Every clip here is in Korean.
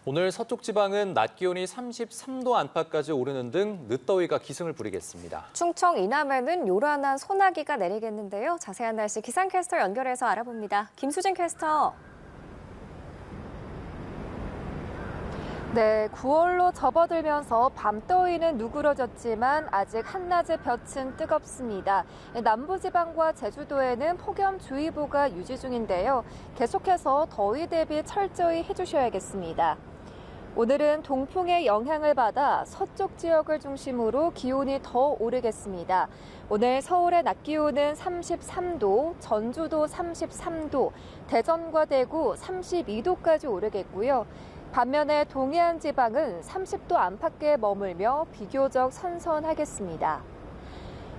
오늘 서쪽 지방은 낮 기온이 33도 안팎까지 오르는 등 늦더위가 기승을 부리겠습니다. 충청 이남에는 요란한 소나기가 내리겠는데요. 자세한 날씨 기상캐스터 연결해서 알아봅니다. 김수진 캐스터. 네, 9월로 접어들면서 밤더위는 누그러졌지만 아직 한낮의 볕은 뜨겁습니다. 남부지방과 제주도에는 폭염주의보가 유지 중인데요. 계속해서 더위 대비 철저히 해주셔야겠습니다. 오늘은 동풍의 영향을 받아 서쪽 지역을 중심으로 기온이 더 오르겠습니다. 오늘 서울의 낮 기온은 33도, 전주도 33도, 대전과 대구 32도까지 오르겠고요. 반면에 동해안 지방은 30도 안팎에 머물며 비교적 선선하겠습니다.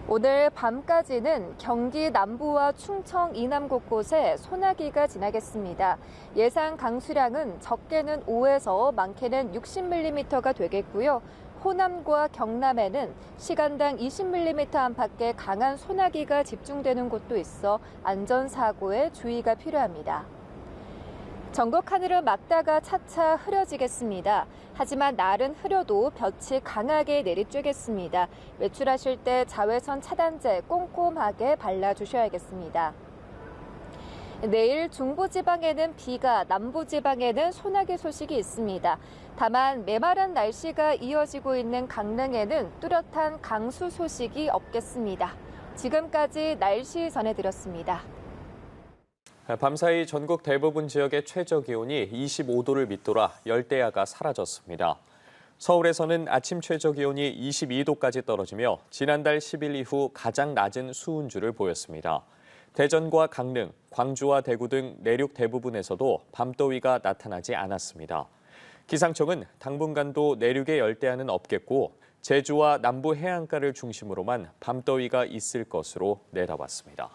오늘 밤까지는 경기 남부와 충청 이남 곳곳에 소나기가 지나겠습니다. 예상 강수량은 적게는 5에서 많게는 60mm가 되겠고요. 호남과 경남에는 시간당 20mm 안팎의 강한 소나기가 집중되는 곳도 있어 안전사고에 주의가 필요합니다. 전국 하늘은 맑다가 차차 흐려지겠습니다. 하지만 날은 흐려도 볕이 강하게 내리쬐겠습니다. 외출하실 때 자외선 차단제 꼼꼼하게 발라주셔야겠습니다. 내일 중부지방에는 비가, 남부지방에는 소나기 소식이 있습니다. 다만 메마른 날씨가 이어지고 있는 강릉에는 뚜렷한 강수 소식이 없겠습니다. 지금까지 날씨 전해드렸습니다. 밤사이 전국 대부분 지역의 최저기온이 25도를 밑돌아 열대야가 사라졌습니다. 서울에서는 아침 최저기온이 22도까지 떨어지며 지난달 10일 이후 가장 낮은 수은주를 보였습니다. 대전과 강릉, 광주와 대구 등 내륙 대부분에서도 밤더위가 나타나지 않았습니다. 기상청은 당분간도 내륙의 열대야는 없겠고 제주와 남부 해안가를 중심으로만 밤더위가 있을 것으로 내다봤습니다.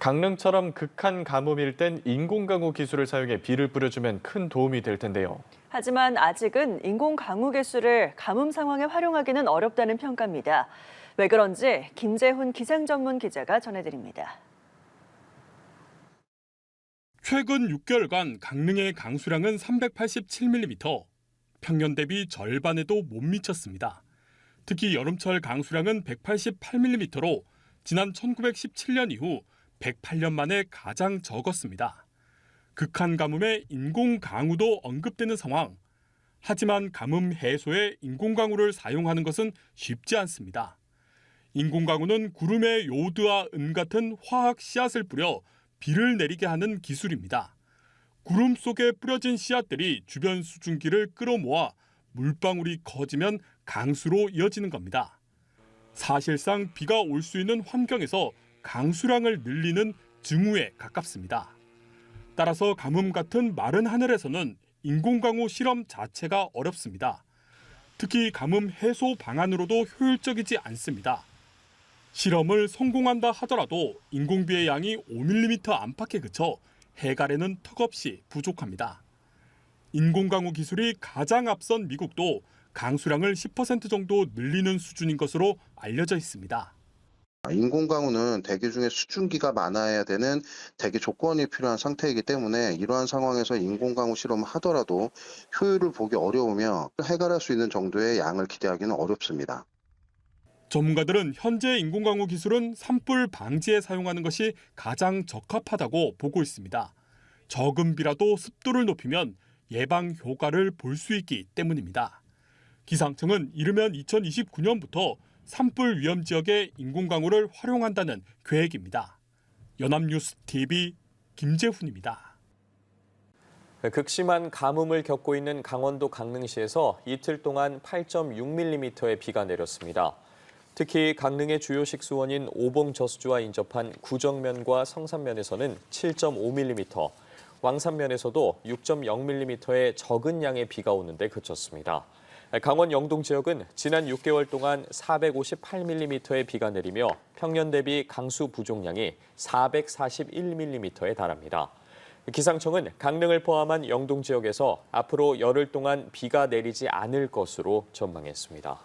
강릉처럼 극한 가뭄일 땐 인공강우 기술을 사용해 비를 뿌려주면 큰 도움이 될 텐데요. 하지만 아직은 인공강우 기술을 가뭄 상황에 활용하기는 어렵다는 평가입니다. 왜 그런지 김재훈 기상전문 기자가 전해드립니다. 최근 6개월간 강릉의 강수량은 387mm, 평년 대비 절반에도 못 미쳤습니다. 특히 여름철 강수량은 188mm로 지난 1917년 이후 108년 만에 가장 적었습니다. 극한 가뭄에 인공강우도 언급되는 상황. 하지만 가뭄 해소에 인공강우를 사용하는 것은 쉽지 않습니다. 인공강우는 구름에 요드와 은 같은 화학 씨앗을 뿌려 비를 내리게 하는 기술입니다. 구름 속에 뿌려진 씨앗들이 주변 수증기를 끌어모아 물방울이 커지면 강수로 이어지는 겁니다. 사실상 비가 올 수 있는 환경에서 강수량을 늘리는 증후에 가깝습니다. 따라서 가뭄 같은 마른 하늘에서는 인공강우 실험 자체가 어렵습니다. 특히 가뭄 해소 방안으로도 효율적이지 않습니다. 실험을 성공한다 하더라도 인공비의 양이 5mm 안팎에 그쳐 해갈에는 턱없이 부족합니다. 인공강우 기술이 가장 앞선 미국도 강수량을 10% 정도 늘리는 수준인 것으로 알려져 있습니다. 인공강우는 대기 중에 수증기가 많아야 되는 대기 조건이 필요한 상태이기 때문에 이러한 상황에서 인공강우 실험을 하더라도 효율을 보기 어려우며 해갈할 수 있는 정도의 양을 기대하기는 어렵습니다. 전문가들은 현재 인공강우 기술은 산불 방지에 사용하는 것이 가장 적합하다고 보고 있습니다. 적은 비라도 습도를 높이면 예방 효과를 볼 수 있기 때문입니다. 기상청은 이르면 2029년부터 산불 위험 지역에 인공강우를 활용한다는 계획입니다. 연합뉴스 TV 김재훈입니다. 극심한 가뭄을 겪고 있는 강원도 강릉시에서 이틀 동안 8.6mm의 비가 내렸습니다. 특히 강릉의 주요 식수원인 오봉저수지와 인접한 구정면과 성산면에서는 7.5mm, 왕산면에서도 6.0mm의 적은 양의 비가 오는데 그쳤습니다. 강원 영동 지역은 지난 6개월 동안 458mm의 비가 내리며 평년 대비 강수 부족량이 441mm에 달합니다. 기상청은 강릉을 포함한 영동 지역에서 앞으로 열흘 동안 비가 내리지 않을 것으로 전망했습니다.